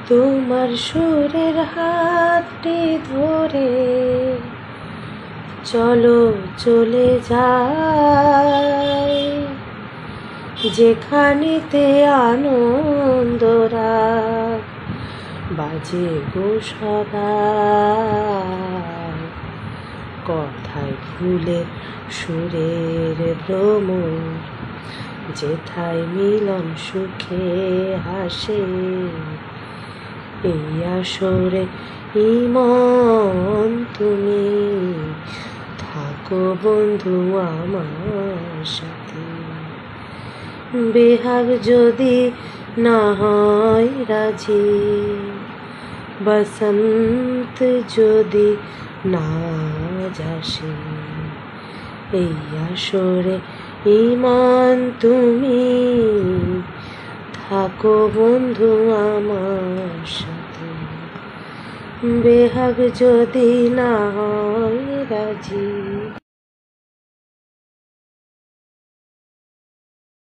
তোমার সুরের হাতটি ধরে চলো চলে যাই, যেখানেতে আনন্দরা বাজে গো সদাই। কথায় ভুলে সুরের ভ্রমর, যেথায় মিলন সুখে হাসে। এই আসরে ইমন তুমি থাকো বন্ধু আমার সাথে। বেহাগ যদি না হয় রাজি, বসন্ত যদি না আসে, এই আসরে ইমন তুমি থাকো বন্ধু আমার সাথে। বেহাগ যদি না হয়